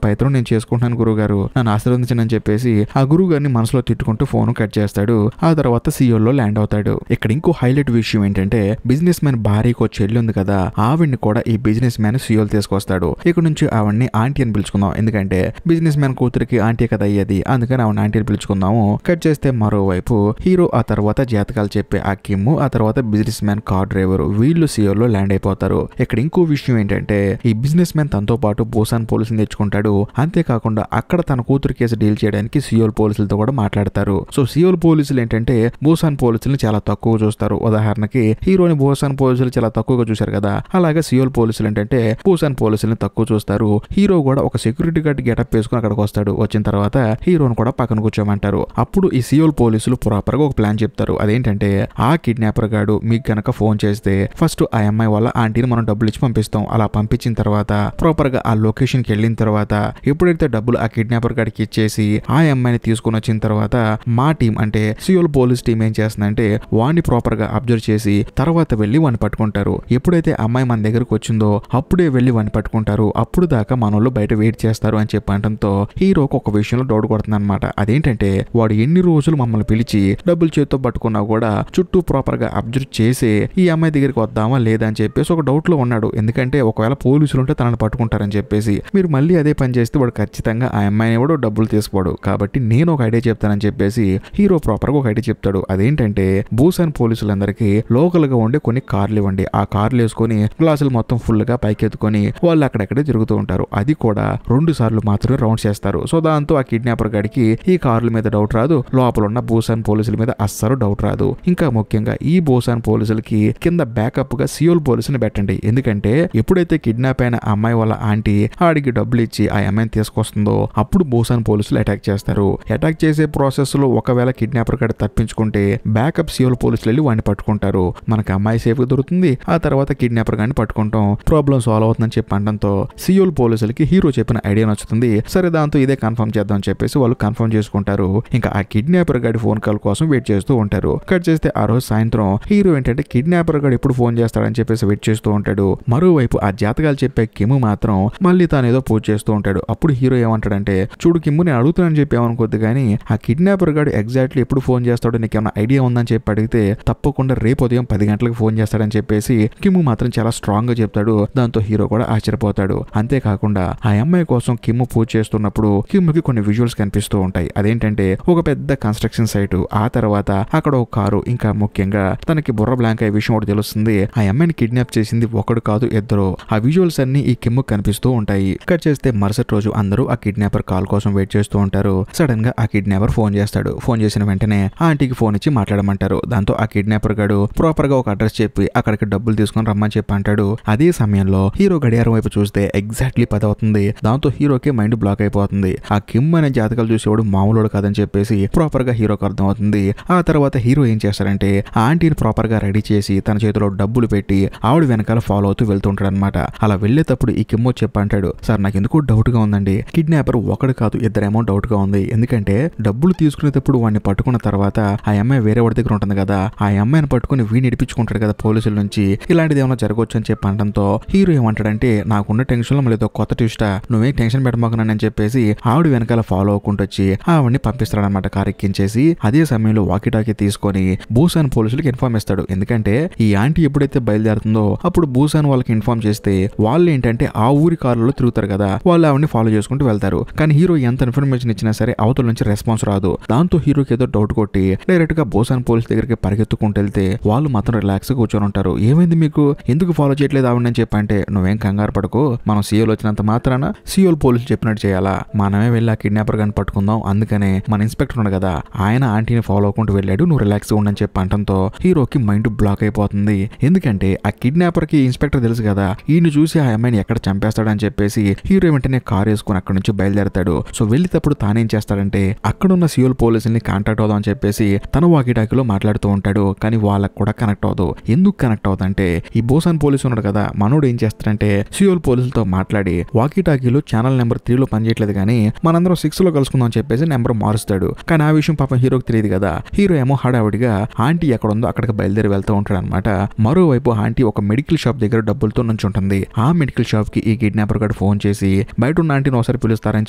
A: ప్రయత్నం నేను చేసుకుంటున్నాను గురుగారు, నన్ను ఆశీర్వదించనని చెప్పేసి ఆ గురువు గారిని మనసులో తిట్టుకుంటూ ఫోన్ కట్ చేస్తాడు. ఆ తర్వాత సియోలో ల్యాండ్ అవుతాడు. ఇక్కడ ఇంకో హైలైట్ విషయం ఏంటంటే, బిజినెస్ మ్యాన్ భార్యకు చెల్లి ఉంది కదా, ఆవిడ్ని కూడా ఈ బిజినెస్ మ్యాన్ సియోలు తీసుకొస్తాడు. ఇక్కడ నుంచి ఆవిడ్ని ఆంటీ అని పిలుచుకుందాం, ఎందుకంటే బిజినెస్ మ్యాన్ కూతురికి ఆంటీ కదా అయ్యేది, అందుకని ఆవిడ ఆంటీ అని పిలుచుకుందాము. కట్ చేస్తే మరోవైపు హీరో, ఆ తర్వాత జాతకాలు చెప్పే ఆ కిమ్ము, ఆ తర్వాత బిజినెస్ మ్యాన్ కార్ డ్రైవర్, వీళ్ళు సియోలో ల్యాండ్ అయిపోతారు. ఇక్కడ ఇంకో విషయం ఏంటంటే, ఈ బిజినెస్ మ్యాన్ తనతో పాటు బోసాన్ పోలీసుని తెచ్చుకుంటాడు. అంతేకాకుండా అక్కడ తన కూతురు కేసు డీల్ చేయడానికి సియోల్ పోలీసులతో కూడా మాట్లాడతారు. సో సియోల్ పోలీసులు ఏంటంటే బోసాన్ పోలీసుల్ని చాలా తక్కువ చూస్తారు. ఉదాహరణకి హీరోని బోసాన్ పోలీసులు చాలా తక్కువగా చూశారు కదా, అలాగే సియోల్ పోలీసులు ఏంటంటే బోసాన్ పోలీసుల్ని తక్కువ చూస్తారు. హీరో కూడా ఒక సెక్యూరిటీ గార్డ్ గెటప్ వేసుకుని అక్కడికి వస్తాడు. వచ్చిన తర్వాత హీరోని కూడా పక్కన కూర్చోమంటారు. అప్పుడు ఈ సియోల్ పోలీసులు ప్రాపర్ గా ఒక ప్లాన్ చెప్తారు. అదేంటంటే, ఆ కిడ్నాపర్ గాడు మీకు గనక ఫోన్ చేస్తే ఫస్ట్ ఆ అమ్మాయి వాళ్ళ ఆంటీని మనం డబ్బులు ఇచ్చి పంపిస్తాం. అలా పంపించిన తర్వాత ప్రాపర్ గా ఆ లొకేషన్ కి వెళ్ళిన తర్వాత ఎప్పుడైతే డబ్బులు ఆ కిడ్నాపర్ గాడికి ఇచ్చేసి ఆ అమ్మాయిని తీసుకుని వచ్చిన తర్వాత మా టీం అంటే సియోల్ పోలీస్ టీం ఏం చేస్తుందంటే వాడిని ప్రాపర్ గా అబ్జర్వ్ చేసి తర్వాత వెళ్ళి వాడిని పట్టుకుంటారు. ఎప్పుడైతే అమ్మాయి మన దగ్గరకు వచ్చిందో అప్పుడే వెళ్ళి వాడిని పట్టుకుంటారు. అప్పుడు దాకా మనోళ్ళు బయట వెయిట్ చేస్తారు అని చెప్పి అనడంతో హీరోకి ఒక విషయంలో డౌట్ కొడుతుంది అనమాట. అదేంటంటే, వాడు ఎన్ని రోజులు మమ్మల్ని పిలిచి డబ్బులు చేతితో పట్టుకున్నా కూడా చుట్టూ ప్రాపర్ గా అబ్జర్వ్ చేసి ఈ అమ్మాయి దగ్గరికి వద్దామా లేదా అని చెప్పేసి ఒక డౌట్ లో ఉన్నాడు. ఎందుకంటే ఒకవేళ పోలీసులు ఉంటే తనని పట్టుకుంటారని చెప్పేసి, మీరు మళ్ళీ అదే పని చేస్తే వాడు ఖచ్చితంగా ఆ అమ్మాయిని కూడా డబ్బులు తీసుకోడు, కాబట్టి నేను ఒక ఐడియా చెప్తానని చెప్పేసి హీరో ప్రాపర్ గా ఒక ఐడియా చెప్తాడు. అదేంటంటే, బూసాన్ పోలీసులందరికీ లోకల్ గా ఉండే కొన్ని కార్లు ఇవ్వండి, ఆ కార్లు వేసుకొని గ్లాసులు మొత్తం ఫుల్ గా పైకెత్తుకొని వాళ్ళు అక్కడెక్కడే తిరుగుతూ ఉంటారు. అది కూడా 2 సార్లు మాత్రమే రౌండ్ చేస్తారు. సో దాంతో ఆ కిడ్నాపర్ గాడికి ఈ కార్ల మీద డౌట్ రాదు, లోపల ఉన్న బూసాన్ పోలీసుల మీద అస్సలు డౌట్ రాదు. ఇంకా ముఖ్యంగా ఈ బూసాన్ పోలీసులకి కింద బ్యాకప్ గా సియోల్ పోలీసుని పెట్టండి. ఎందుకంటే ఎప్పుడైతే కిడ్నాప్ అయిన అమ్మాయి వాళ్ళ ఆంటీ ఆడికి డబ్బులు ఇచ్చి ఆ అమ్మాయిని తీసుకొస్తుందో అప్పుడు బూసాన్ పోలీసులు అటాక్ చేస్తారు. అటాక్ చేసే ప్రాసెస్ లో ఒకవేళ కిడ్నాపర్ గాడి తప్పించుకుంటే బ్యాకప్ సియోల్ పోలీసులు వెళ్ళి వాడిని పట్టుకుంటారు. మనకి అమ్మాయి సేఫ్ గా దొరుకుతుంది. ఆ తర్వాత కిడ్నాపర్ గాడిని పట్టుకుంటాం, ప్రాబ్లం సాల్వ్ అవుతుందని చెప్పి అనడంతో సియోల్ పోలీసులకి హీరో చెప్పిన ఐడియా నచ్చుతుంది. సరే దాంతో ఇదే కన్ఫర్మ్ చేద్దాం అని చెప్పేసి వాళ్ళు కన్ఫర్మ్ చేసుకుంటారు. ఇంకా ఆ కిడ్నాపర్ గాడి ఫోన్ కాల్ కోసం వెయిట్ చేస్తూ ఉంటారు. కట్ చేస్తే ఆ రోజు సాయంత్రం హీరో ఏంటంటే కిడ్నాపర్ గాడు ఎప్పుడు ఫోన్ చేస్తాడని చెప్పేసి వెయిట్ చేస్తూ ఉంటాడు. మరోవైపు ఆ జాతకాలు చెప్పే కిమ్ము మాత్రం మళ్ళీ తాను ఏదో పూజ చేస్తూ ఉంటాడు. అప్పుడు హీరో ఏమంటాడంటే, చూడు కిమ్ము, నేను అడుగుతానని చెప్పి ఏమనుకోద్దు, కానీ ఆ కిడ్నాపర్ గాడు ఎగ్జాక్ట్లీ ఎప్పుడు ఫోన్ చేస్తాడో నీకు ఏమైనా ఐడియా ఉందని చెప్పి అడిగితే తప్పకుండా రేపు ఉదయం 10 గంటలకు ఫోన్ చేస్తాడని చెప్పేసి కిమ్ము మాత్రం చాలా స్ట్రాంగ్ గా చెప్తాడు. దాంతో హీరో కూడా ఆశ్చర్యపోతాడు. అంతేకాకుండా ఆ అమ్మాయి కోసం కిమ్ము పూజ చేస్తున్నప్పుడు కిమ్ముకి కొన్ని విజువల్స్ కనిపిస్తూ ఉంటాయి. అదేంటంటే ఒక పెద్ద కన్స్ట్రక్షన్ సైట్, ఆ తర్వాత అక్కడ ఒక కారు, ఇంకా ముఖ్యంగా తనకి బుర్ర బ్లాంక్ అయ్యే విషయం ఒకటి తెలుస్తుంది. ఆ అమ్మాయిని కిడ్నాప్ చేసింది ఒకడు కాదు, ఇద్దరు. ఆ విజువల్స్ అన్ని ఈ కిమ్ము కనిపిస్తూ ఉంటాయి. కట్ చేస్తే మరుసటి రోజు అందరూ ఆ కిడ్నాపర్ కాల్ కోసం వెయిట్ చేస్తూ ఉంటారు. సడన్ గా ఆ కిడ్నాపర్ ఫోన్ చేస్తాడు. ఫోన్ చేసిన వెంటనే ఆ ఆంటీకి ఫోన్ ఇచ్చి మాట్లాడమంటారు. దాంతో ఆ కిడ్నాపర్ గాడు ప్రాపర్ గా ఒక అడ్రస్ చెప్పి అక్కడికి డబ్బులు తీసుకొని రమ్మని చెప్పి అంటాడు. అదే సమయంలో హీరో గడియారం వైపు చూస్తే ఎగ్జాక్ట్లీ 10 అవుతుంది. దాంతో హీరోకి మైండ్ బ్లాక్ అయిపోతుంది. ఆ కిమ్ అనే జాతకాలు చూసేవాడు మామూలు కాదని చెప్పేసి ప్రాపర్ గా హీరోకి అర్థమవుతుంది. ఆ తర్వాత తర్వాత హీరో ఏం చేస్తాడంటే ఆ ఆంటీని ప్రాపర్ గా రెడీ చేసి తన చేతిలో డబ్బులు పెట్టి ఆవిడ వెనకాల ఫాలో అవుతూ వెళ్తుంటాడు అనమాట. అలా వెళ్లేటప్పుడు ఈ కిమ్మో చెప్పంటాడు, సార్ నాకు ఎందుకు డౌట్ గా ఉందండి, కిడ్నాపర్ ఒకడు కాదు ఇద్దరేమో డౌట్ గా ఉంది. ఎందుకంటే డబ్బులు తీసుకునేటప్పుడు వాడిని పట్టుకున్న తర్వాత ఆ అమ్మాయి వేరే వాడి దగ్గర ఉంటుంది కదా, ఆ అమ్మాయిని పట్టుకుని వీడిని ఇడిపించుకుంటాడు కదా పోలీసుల నుంచి. ఇలాంటిది ఏమైనా జరగవచ్చు అని చెప్పి అనడంతో హీరో ఏమంటాడంటే నాకున్న టెన్షన్ లో మళ్ళీ కొత్త ట్విస్ట్, నువ్వేం టెన్షన్ పెట్టమాకనని చెప్పేసి ఆవిడ వెనకాల ఫాలో అవ్వకుండా వచ్చి ఆవిడ్ని పంపిస్తాడనమాట కారు ఎక్కించేసి. అదే సమయంలో వాకిటాకి తీసుకొని బూసాన్ పోలీసులకు ఇన్ఫార్మ్ ఇస్తాడు. ఎందుకంటే ఈ ఆంటీ ఎప్పుడైతే బయలుదేరుతుందో అప్పుడు బూసాన్ వాళ్ళకి ఇన్ఫార్మ్ చేస్తే వాళ్ళు ఏంటంటే ఆ ఊరి కారులో తిరుగుతారు కదా, వాళ్ళు ఆవిడ్ని ఫాలో చేసుకుంటూ వెళ్తారు. కానీ హీరో ఎంత ఇన్ఫర్మేషన్ ఇచ్చినా సరే అవతల నుంచి రెస్పాన్స్ రాదు. దాంతో హీరోకి ఏదో డౌట్ కొట్టి డైరెక్ట్ గా బూసాన్ పోలీస్ దగ్గరికి పరిగెత్తుకుంటూ వెళ్తే వాళ్ళు మాత్రం రిలాక్స్ గా కూర్చొని ఉంటారు. ఏమైంది మీకు, ఎందుకు ఫాలో చేయట్లేదు ఆవిడని చెప్పంటే నువ్వేం కంగారు పడకు, మనం సీఓలు వచ్చినంత మాత్రాన సీఓలు పోలీసులు చెప్పినట్టు చేయాలా, మనమే వెళ్ళి ఆ కిడ్నాపర్ గాని పట్టుకుందాం, అందుకనే మన ఇన్స్పెక్టర్ ఉన్నాడు కదా ఆయన ఆంటీని ఫాలో అవ్వకుండా వెళ్ళాడు, నువ్వు రిలాక్స్ గా ఉండని చెప్పి అంటంతో హీరోకి మైండ్ బ్లాక్ అయిపోతుంది. ఎందుకంటే ఆ కిడ్నాపర్ కి ఇన్స్పెక్టర్ తెలుసు కదా, ఈయన చూసి ఆ అమ్మాయిని ఎక్కడ చంపేస్తాడని చెప్పేసి హీరో వెంటనే కార్ వేసుకుని అక్కడ నుంచి బయలుదేరతాడు. సో వెళ్ళేటప్పుడు తానేం చేస్తాడంటే అక్కడున్న సియోల్ పోలీసుల్ని కాంటాక్ట్ అవుదాం అని చెప్పేసి తన వాకిటాకిలో మాట్లాడుతూ ఉంటాడు. కానీ వాళ్ళకు కూడా కనెక్ట్ అవ్వదు. ఎందుకు కనెక్ట్ అవుతుందంటే ఈ బోసాన్ పోలీసు ఉన్నాడు కదా, మనోడు ఏం చేస్తాడంటే సియోల్ పోలీసులతో మాట్లాడి వాకిటాకీలో ఛానల్ నెంబర్ 3లో పనిచేయట్లేదు కానీ మనందరం 6లో కలుసుకుందాం అని చెప్పేసి నెంబర్ మారుస్తాడు. కానీ ఆ విషయం పాపం హీరోకి తెలియదు కదా. హీరో ఏమో హడావిడిగా ఆంటీ ఎక్కడ ఉందో అక్కడికి బయలుదేరి వెళ్తూ ఉంటాడు అనమాట. మరోవైపు ఆంటీ ఒక మెడికల్ షాప్ దగ్గర డబ్బులతో నుంచి ఉంటుంది. ఆ మెడికల్ షాప్ కి ఈ కిడ్నాపర్ గారు ఫోన్ చేసి బయట ఉన్న ఆంటీని ఒకసారి పిలుస్తారని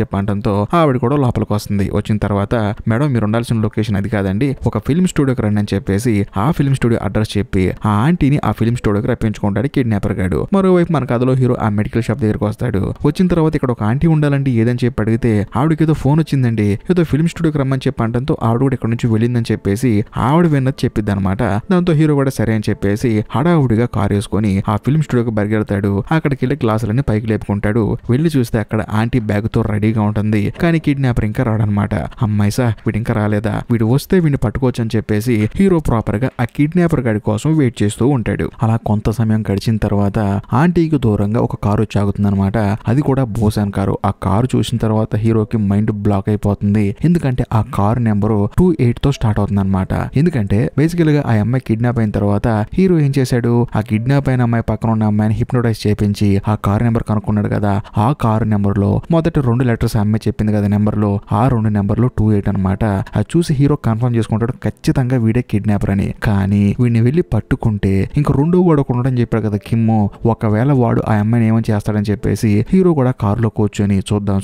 A: చెప్పడంతో ఆవిడ కూడా లోపలికి వస్తుంది. వచ్చిన తర్వాత మేడం మీరు ఉండాల్సిన లొకేషన్ అది కాదండి, ఒక ఫిల్మ్ స్టూడియోకి రండి అని చెప్పేసి ఆ ఫిల్మ్ స్టూడియో అడ్రస్ చెప్పి ఆ ఆంటీని ఆ ఫిల్మ్ స్టూడియోకి రప్పించుకుంటాడు కిడ్నాపర్ గాడు. మరోవైపు మన కథలో హీరో ఆ మెడికల్ షాప్ దగ్గరకు వస్తాడు. వచ్చిన తర్వాత ఇక్కడ ఒక ఆంటీ ఉండాలండి ఏదని చెప్పి అడిగితే ఆవిడకి ఏదో ఫోన్ వచ్చిందండి, ఏదో ఫిల్మ్ స్టూడియోకి రమ్మని చెప్పి అంటంతో ఆవిడ కూడా ఇక్కడ నుంచి వెళ్ళిందని చెప్పేసి ఆవిడ విన్నది చెప్పిద్ది అనమాట. దాంతో హీరో కూడా సరే అని చెప్పేసి హడావుడిగా కారు వేసుకొని ఆ ఫిల్మ్ స్టూడియోకి బరిగెడతాడు. అక్కడికి వెళ్ళి గ్లాసులన్నీ పైకి లేపుకుంటాడు. వెళ్ళి చూస్తే అక్కడ ఆంటీ బ్యాగ్ తో రెడీగా ఉంటుంది. కానీ కిడ్నాపర్ ఇంకా రాడనమాట. అమ్మాయి సా వీడు ఇంకా రాలేదా, వీడు వస్తే వీడిని పట్టుకోవచ్చు అని చెప్పేసి హీరో ప్రాపర్ గా ఆ కిడ్నాపర్ గాడి కోసం వెయిట్ చేస్తూ ఉంటాడు. అలా కొంత సమయం గడిచిన తర్వాత ఆంటీకి దూరంగా ఒక కారు వచ్చి ఆగుతుందన్నమాట. అది కూడా బోసాన్ కారు. ఆ కారు చూసిన తర్వాత హీరోకి మైండ్ బ్లాక్ అయిపోతుంది. ఎందుకంటే ఆ కారు నెంబరు 28 తో స్టార్ట్ అవుతుంది అనమాట. ఎందుకంటే బేసికల్ గా ఆ అమ్మాయి కిడ్నాప్ అయిన తర్వాత హీరో ఏం చేశాడు, ఆ కిడ్నాప్ అయిన అమ్మాయి పక్కన ఉన్న అమ్మాయిని హిప్నోటైజ్ చేపించి ఆ కారు నెంబర్ కనుక్కున్నాడు కదా. ఆ కారు నెంబర్ లో మొదటి 2 లెటర్స్ అమ్మాయి చెప్పింది కదా నెంబర్ లో, ఆ 2 నెంబర్లు 28 అనమాట. అది చూసి హీరో కన్ఫర్మ్ చేసుకుంటాడు ఖచ్చితంగా వీడే కిడ్నాపర్ అని. కానీ వీడిని వెళ్ళి పట్టుకుంటే ఇంకా 2 వాడు ఒక ఉండని చెప్పాడు కదా కిమ్ము, ఒకవేళ వాడు ఆ అమ్మాయిని ఏమని చేస్తాడని చెప్పేసి హీరో కూడా కారులో కూర్చొని చూద్దాం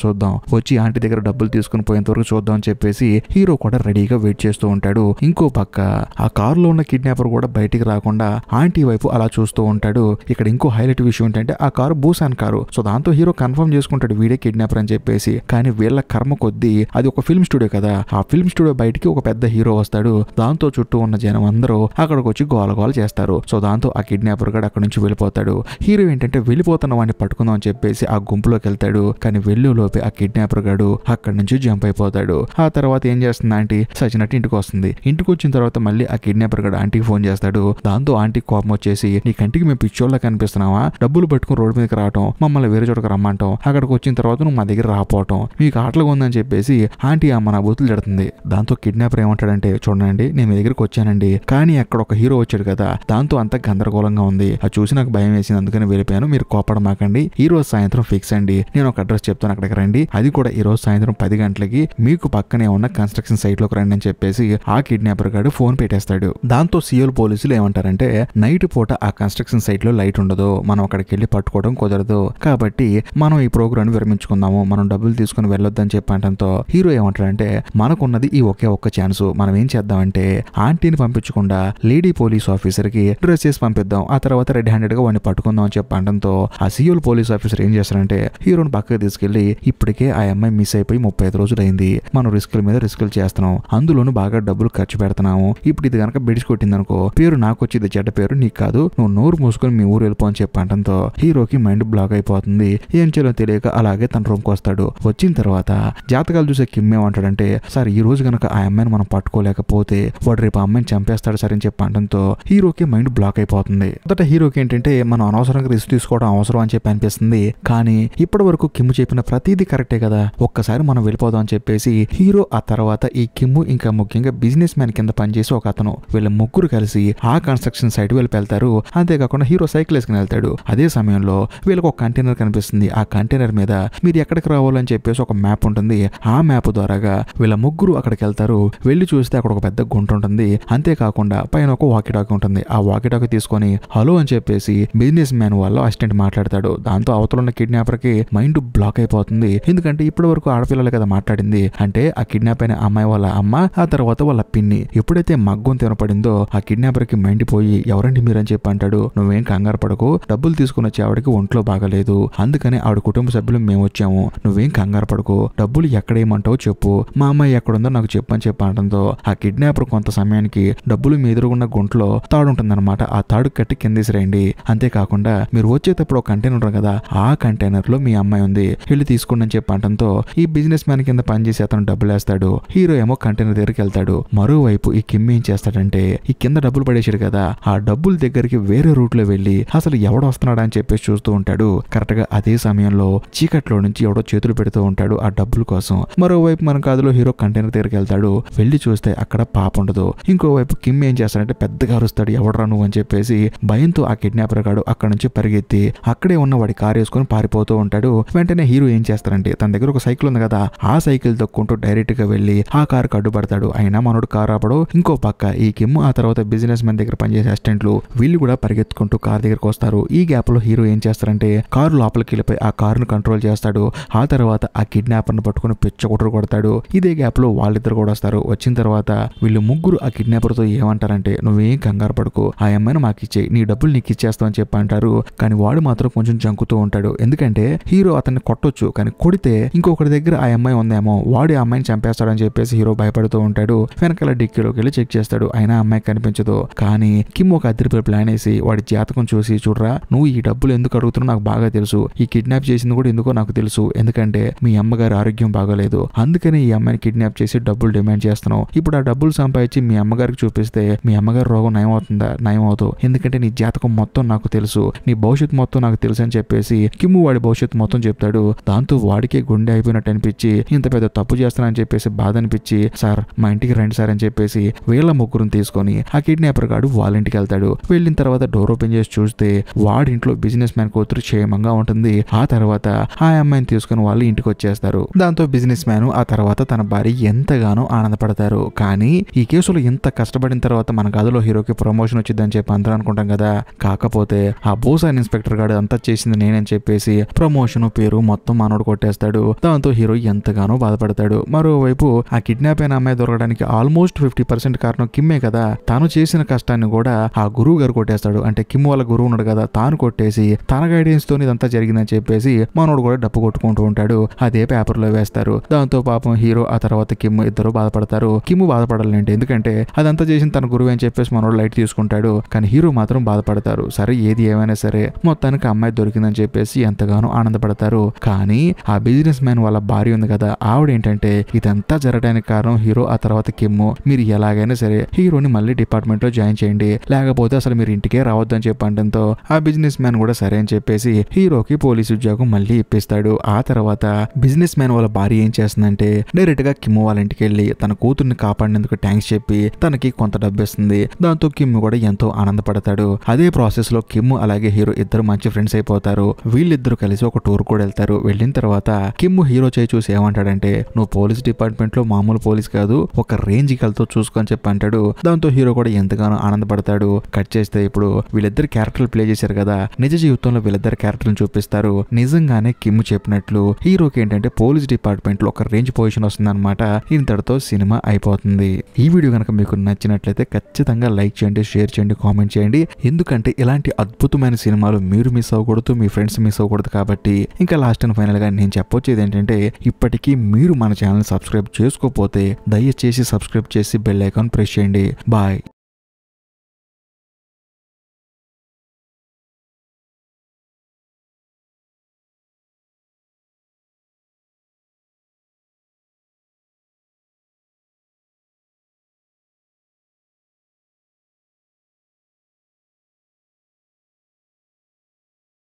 A: వచ్చి ఆంటీ దగ్గర డబ్బులు తీసుకుని పోయేంత వరకు చూద్దాం అని చెప్పేసి హీరో కూడా రెడీగా వెయిట్ చేస్తూ ఉంటాడు. ఇంకో పక్క ఆ కారులో ఉన్న కిడ్నాపర్ కూడా బయటికి రాకుండా ఆంటీ వైపు అలా చూస్తూ ఉంటాడు. ఇక్కడ ఇంకో హైలైట్ విషయం ఏంటంటే ఆ కారు బూసాన్ కారు. సో దాంతో హీరో కన్ఫర్మ్ చేసుకుంటాడు వీడే కిడ్నాపర్ అని చెప్పేసి. కానీ వీళ్ళ కర్మ కొద్దీ అది ఒక ఫిల్మ్ స్టూడియో కదా, ఆ ఫిల్మ్ స్టూడియో బయటికి ఒక పెద్ద హీరో వస్తాడు. దాంతో చుట్టూ ఉన్న జనం అందరూ అక్కడికి వచ్చి గోల చేస్తారు. సో దాంతో ఆ కిడ్నాపర్ గాడు అక్కడ నుంచి వెళ్ళిపోతాడు. హీరో ఏంటంటే వెళ్ళిపోతున్న వాడిని పట్టుకుందాం అని చెప్పేసి ఆ గుంపులోకి వెళ్తాడు. కానీ వెళ్లేలోపే ఆ కిడ్నాపర్ గాడు అక్కడి నుంచి జంప్ అయిపోతాడు. ఆ తర్వాత ఏం చేస్తుంది ఆంటీ సచినట్టు ఇంటికి వస్తుంది. ఇంటికి వచ్చిన తర్వాత మళ్ళీ ఆ కిడ్నాపర్ గాడు ఆంటీకి ఫోన్ చేస్తాడు. దాంతో ఆంటీ కోపం వచ్చేసి నీ కంటికి మేము పిచ్చోళ్ళ కనిపిస్తున్నావా, డబ్బులు పట్టుకుని రోడ్డు మీదకి రావటం, మమ్మల్ని వేరే చోటకి రమ్మంటాం, అక్కడికి వచ్చిన తర్వాత నువ్వు మా దగ్గర రాపోవటం, మీకు ఆటలుగా ఉందని చెప్పేసి ఆంటీ మన బూతులు తిడుతుంది. దాంతో కిడ్నాపర్ ఏమంటాడంటే చూడండి నేను మీ దగ్గరికి వచ్చానండి, కానీ అక్కడ ఒక హీరో వచ్చాడు కదా, దాంతో అంత గందరగోళంగా ఉంది, అది చూసి నాకు భయం వేసింది అందుకని వెళ్ళిపోయాను, మీరు కోపడమాకండి, ఈ రోజు సాయంత్రం ఫిక్స్ అండి, నేను ఒక అడ్రస్ చెప్తాను అక్కడికి రండి, అది కూడా ఈ రోజు సాయంత్రం 10 గంటలకి మీకు పక్కనే ఉన్న కన్స్ట్రక్షన్ సైట్ లోకి రండి అని చెప్పేసి ఆ కిడ్నాపర్ గాడు ఫోన్ పెట్టేస్తాడు. దాంతో సియోల్ పోలీసులు ఏమంటారంటే నైట్ పూట ఆ కన్స్ట్రక్షన్ సైట్ లో లైట్ ఉండదు, మనం అక్కడికి వెళ్ళి పట్టుకోవడం కుదరదు, కాబట్టి మనం ఈ ప్రోగ్రామ్ విరమించుకుందాము, మనం డబ్బులు తీసుకుని వెళ్ళొద్దని చెప్పడంతో హీరో ఏమంటారంటే మనకున్నది ఈ ఒక్క ఛాన్స్, మనం ఏం చేద్దామంటే ఆంటీని పంపించకుండా లేడీ పోలీస్ ఆఫీసర్ కి డ్రెస్ చేసి పంపిద్దాం, ఆ తర్వాత రెడ్ హ్యాండెడ్ గా వాడిని పట్టుకుందాం అని చెప్పడంతో ఆ సియోల్ పోలీస్ ఆఫీసర్ ఏం చేస్తారంటే హీరోని పక్కకి తీసుకెళ్లి ఇప్పటికే ఆ అమ్మాయి మిస్ అయిపోయి 35 రోజులు అయింది, మనం రిస్కుల మీద రిస్కులు చేస్తున్నాం, అందులోనూ బాగా డబ్బులు ఖర్చు పెడుతున్నాము, ఇప్పుడు ఇది కనుక బిడిచి కొట్టిందనుకో పేరు నాకు వచ్చేది చెడ్డ పేరు నీకు కాదు, నువ్వు నోరు మూసుకొని మీ ఊరు వెళ్ళిపో అని చెప్పడంతో హీరోకి మైండ్ బ్లాక్ అయిపోతుంది. ఏం చేయాలో తెలియక అలాగే తన రూమ్కి వస్తాడు. వచ్చిన తర్వాత జాతకాలు చూసే కిమ్ ఏమంటాడంటే సార్ ఈ రోజు కనుక ఆ అమ్మాయిని మనం పట్టుకోలేకపోతే వాడు రేపు ఆ అమ్మాయిని చంపేస్తాడు సార్ అని చెప్పడంతో హీరోకి మైండ్ బ్లాక్ అయిపోతుంది. మొదట హీరోకి ఏంటంటే మనం అనవసరంగా రిస్క్ తీసుకోవడం అవసరం అని చెప్పి అనిపిస్తుంది, కానీ ఇప్పటి వరకు కిమ్ చెప్పిన ప్రతిదీ కరెక్టే కదా, ఒక్కసారి మనం వెళ్ళిపోదాం అని చెప్పేసి హీరో ఆ తర్వాత ఈ కిమ్ ఇంకా ముఖ్యంగా బిజినెస్ మ్యాన్ మ్యాన్ కింద పనిచేసి ఒక అతను, వీళ్ళ ముగ్గురు కలిసి ఆ కన్స్ట్రక్షన్ సైట్ వెళ్తారు. అంతేకాకుండా హీరో సైకిల్ వేసుకుని వెళ్తాడు. అదే సమయంలో వీళ్ళకి ఒక కంటైనర్ కనిపిస్తుంది. ఆ కంటైనర్ మీద మీరు ఎక్కడికి రావాలని చెప్పేసి ఒక మ్యాప్ ఉంటుంది. ఆ మ్యాప్ ద్వారాగా వీళ్ళ ముగ్గురు అక్కడికి వెళ్తారు. వెళ్ళి చూస్తే అక్కడ ఒక పెద్ద గుంట ఉంటుంది. అంతేకాకుండా పైన ఒక వాకీటాకీ ఉంటుంది. ఆ వాకీటాకీ తీసుకొని హలో అని చెప్పేసి బిజినెస్ మ్యాన్ వాళ్ళ అసిస్టెంట్ మాట్లాడతాడు. దాంతో అవతల ఉన్న కిడ్నాపర్ కి మైండ్ బ్లాక్ అయిపోతుంది. ఎందుకంటే ఇప్పటి వరకు ఆడపిల్లలే కదా మాట్లాడింది. అంటే ఆ కిడ్నాప్ అయిన అమ్మాయి వాళ్ళ అమ్మ, ఆ తర్వాత వాళ్ళ పిన్ని. ఎప్పుడైతే మగ్గం తినపడిందో ఆ కిడ్నాపర్ కి మైండ్ పోయి ఎవరండి మీరని చెప్పి అంటాడు. నువ్వేం కంగారు పడకు, డబ్బులు తీసుకుని వచ్చి ఆవిడకి ఒంట్లో బాగలేదు, అందుకని ఆవిడ కుటుంబ సభ్యులు మేము వచ్చాము, నువ్వేం కంగారు పడకు, డబ్బులు ఎక్కడేయమంటావు చెప్పు, మా అమ్మాయి ఎక్కడుందో నాకు చెప్పని చెప్పడంతో ఆ కిడ్నాపర్ కొంత సమయానికి డబ్బులు మీ ఎదురుగున్న గుంటలో తాడు ఉంటుందన్నమాట. ఆ తాడు కట్టి కిందేసిరండి. అంతేకాకుండా మీరు వచ్చేటప్పుడు ఒక కంటైనర్ ఉంటుంది కదా, ఆ కంటైనర్ లో మీ అమ్మాయి ఉంది, వెళ్ళి తీసుకోండి అని చెప్పడంతో ఈ బిజినెస్ మ్యాన్ కింద పనిచేసి అతను డబ్బులు వేస్తాడు. హీరో ఏమో కంటైనర్ దగ్గరికి వెళ్తాడు. మరోవైపు ఈ కిమ్ ఏం చేస్తాడంటే ఈ కింద డబ్బులు పడేసాడు కదా, ఆ డబ్బుల దగ్గరికి వేరే రూట్ లో వెళ్ళి అసలు ఎవడు వస్తున్నాడా అని చెప్పేసి చూస్తూ ఉంటాడు. కరెక్ట్ గా అదే సమయంలో చీకట్లో నుంచి ఎవడో చేతులు పెడుతూ ఉంటాడు ఆ డబ్బుల కోసం. మరోవైపు మన కాదులో హీరో కంటైనర్ దగ్గరికి వెళ్తాడు. వెళ్ళి చూస్తే అక్కడ పాప ఉండదు. ఇంకోవైపు కిమ్ ఏం చేస్తాడంటే పెద్దగా అరుస్తాడు, ఎవడరా నువ్వు అని చెప్పేసి. భయంతో ఆ కిడ్నాపర్ గాడు అక్కడ నుంచి పరిగెత్తి అక్కడే ఉన్న వాడి కారు వేసుకొని పారిపోతూ ఉంటాడు. వెంటనే హీరో ఏం చేస్తారంటే తన దగ్గర ఒక సైకిల్ ఉంది కదా, ఆ సైకిల్ తొక్కుంటూ డైరెక్ట్ గా వెళ్లి ఆ కారు అడ్డుపడతాడు. అయినా మనోడు కారు ఆపడు. ఇంకో పక్క ఈ కిమ్ ఆ తర్వాత బిజినెస్ మ్యాన్ దగ్గర పనిచేసే అసిస్టెంట్లు వీళ్ళు కూడా పరిగెత్తుకుంటూ కార్ దగ్గరకు వస్తారు. ఈ గ్యాప్ లో హీరో ఏం చేస్తారంటే కారు లోపలికి వెళ్ళిపోయి ఆ కారును కంట్రోల్ చేస్తాడు. ఆ తర్వాత ఆ కిడ్నాపర్ ను పట్టుకుని పిచ్చకొట్టుడు కొడతాడు. ఇదే గ్యాప్ లో వాళ్ళిద్దరు కూడా వస్తారు. వచ్చిన తర్వాత వీళ్ళు ముగ్గురు ఆ కిడ్నాపర్ తో ఏమంటారంటే నువ్వేం కంగారు పడుకో, ఆ అమ్మాయిని మాకు ఇచ్చేయి, నీ డబ్బులు నీకు ఇచ్చేస్తావు అని చెప్పి అంటారు. కానీ వాడు మాత్రం కొంచెం జంకుతూ ఉంటాడు. ఎందుకంటే హీరో అతన్ని కొట్టొచ్చు, కానీ కొడితే ఇంకొకటి దగ్గర ఆ అమ్మాయి ఉందేమో, వాడు ఆ అమ్మాయిని చంపేస్తాడని చెప్పేసి హీరో భయపడుతూ ఉంటాడు. వెనకాల డిక్కీలోకి వెళ్ళి చెక్ చేస్తాడు. అయినా అమ్మాయి కనిపించదు. కానీ కిమ్ ఒక అద్దరిపై ప్లాన్ వేసి వాడి జాతకం చూసి, చూడరా నువ్వు ఈ డబ్బులు ఎందుకు అడుగుతున్నావు నాకు బాగా తెలుసు, ఈ కిడ్నాప్ చేసింది కూడా ఎందుకో నాకు తెలుసు, ఎందుకంటే మీ అమ్మగారి ఆరోగ్యం బాగోలేదు, అందుకని ఈ అమ్మాయిని కిడ్నాప్ చేసి డబ్బులు డిమాండ్ చేస్తున్నావు. ఇప్పుడు ఆ డబ్బులు సంపాదించి మీ అమ్మగారికి చూపిస్తే మీ అమ్మగారి రోగం నయం అవుతుందా? నయం అవుతూ, ఎందుకంటే నీ జాతకం మొత్తం నాకు తెలుసు, నీ భవిష్యత్తు మొత్తం నాకు తెలుసు అని చెప్పేసి కిమ్ వాడి భవిష్యత్తు మొత్తం చెప్తాడు. దాంతో వాడికే గుండె అయిపోయినట్టు అనిపించి ఇంత పెద్ద తప్పు చేస్తానని చెప్పేసి బాధ అనిపించి, సార్ మా ఇంటికి రండి సార్ అని చెప్పేసి వీళ్ళ ముగ్గురుని తీసుకొని ఆ కిడ్నాపర్ గాడు వాళ్ళ ఇంటికి వెళ్తాడు. వెళ్ళిన తర్వాత డోర్ ఓపెన్ చేసి చూస్తే వాడింట్లో బిజినెస్ మ్యాన్ కూతురు క్షేమంగా ఉంటుంది. ఆ తర్వాత ఆ అమ్మాయిని తీసుకుని వాళ్ళు ఇంటికి వచ్చేస్తారు. దాంతో బిజినెస్ మ్యాన్ ఆ తర్వాత తన భార్య ఎంతగానో ఆనందపడతారు. కానీ ఈ కేసులో ఎంత కష్టపడిన తర్వాత మన కథలో హీరోకి ప్రమోషన్ వచ్చిందని చెప్పి అందరూ అనుకుంటాం కదా, కాకపోతే ఆ బోసాన్ ఇన్స్పెక్టర్ గాడు అంతా చేసింది నేనని చెప్పేసి ప్రమోషన్ పేరు మొత్తం మనోడు కొట్టేస్తాడు. దాంతో హీరో ఎంతగానో బాధపడతాడు. మరోవైపు ఆ కిడ్నాప్ అయిన అమ్మాయి దొరకడానికి ఆల్మోస్ట్ 50% కారణం కిమ్మే కదా, తాను చేసిన కష్టాన్ని కూడా ఆ గురువు గారు కొట్టేస్తాడు. అంటే కిమ్ వాళ్ళ గురువు ఉన్నాడు కదా, తాను కొట్టేసి తన గైడెన్స్ తో ఇదంతా జరిగిందని చెప్పేసి మనోడు కూడా డప్పు కొట్టుకుంటూ ఉంటాడు. అదే పేపర్ లో వేస్తారు. దాంతో పాపం హీరో ఆ తర్వాత కిమ్ ఇద్దరు బాధపడతారు. కిమ్ బాధపడాలంటే ఎందుకంటే అదంతా చేసిన తన గురువు అని చెప్పేసి మనోడు లైట్ తీసుకుంటాడు. కానీ హీరో మాత్రం బాధపడతారు. సరే ఏది ఏమైనా సరే మొత్తానికి అమ్మాయి దొరికిందని చెప్పేసి ఎంతగానో ఆనందపడతారు. కానీ ఆ బిజినెస్ మ్యాన్ వాళ్ళ భార్య ఉంది కదా, ఆవిడ ఏంటంటే ఇదంతా జరగడానికి కారణం హీరో ఆ తర్వాత కిమ్, మీరు ఎలాగైనా సరే హీరోని మళ్ళీ డిపార్ట్మెంట్ లో జాయిన్ చేయండి, లేకపోతే అసలు మీరు ఇంటికే రావద్దు అని చెప్పడంతో ఆ బిజినెస్ మ్యాన్ కూడా సరే అని చెప్పేసి హీరోకి పోలీసు ఉద్యోగం మళ్ళీ ఇప్పిస్తాడు. ఆ తర్వాత బిజినెస్ మ్యాన్ వాళ్ళ భార్య ఏం చేస్తుందంటే డైరెక్ట్ గా కిమ్ వాళ్ళ ఇంటికి వెళ్ళి తన కూతుర్ని కాపాడినందుకు థ్యాంక్స్ చెప్పి తనకి కొంత డబ్బు ఇస్తుంది. దాంతో కిమ్ కూడా ఎంతో ఆనందపడతాడు. అదే ప్రాసెస్ లో కిమ్ అలాగే హీరో ఇద్దరు మంచి ఫ్రెండ్స్ అయిపోతారు. వీళ్ళిద్దరు కలిసి ఒక టూర్ కూడా వెళ్తారు. వెళ్ళిన తర్వాత కిమ్ హీరో చేయి చూసి ఏమంటాడంటే నువ్వు పోలీస్ డిపార్ట్మెంట్ లో మామూలు పోలీస్ కాదు, ఒక రేంజ్ కి వెళ్తూ చూసుకొని చెప్పి అంటాడు. దాంతో హీరో కూడా ఎంతగానో ఆనందపడతాడు. కట్ చేస్తే ఇప్పుడు వీళ్ళిద్దరు క్యారెక్టర్లు ప్లే చేశారు కదా, నిజ జీవితంలో వీళ్ళిద్దరు క్యారెక్టర్లను చూపిస్తారు. నిజంగానే కిమ్ చెప్పినట్లు హీరోకి ఏంటంటే పోలీస్ డిపార్ట్మెంట్ లో ఒక రేంజ్ పొజిషన్ వస్తుంది అనమాట. ఇంతటితో సినిమా అయిపోతుంది. ఈ వీడియో కనుక మీకు నచ్చినట్లయితే ఖచ్చితంగా లైక్ చేయండి, షేర్ చేయండి, కామెంట్ చేయండి. ఎందుకంటే ఇలాంటి అద్భుతమైన సినిమాలు మీరు మిస్ అవ్వకూడదు, మీ ఫ్రెండ్స్ మిస్ అవ్వకూడదు. కాబట్టి ఇంకా లాస్ట్ అండ్ ఫైనల్ గా నేను చెప్పొచ్చేది ఏంటంటే ఇప్పటికీ మీరు మన ఛానల్ సబ్స్క్రైబ్ చేసుకోకపోతే దయచేసి సబ్స్క్రైబ్ చేసి బెల్ ఐకాన్ ప్రెస్ చేయండి. బాయ్.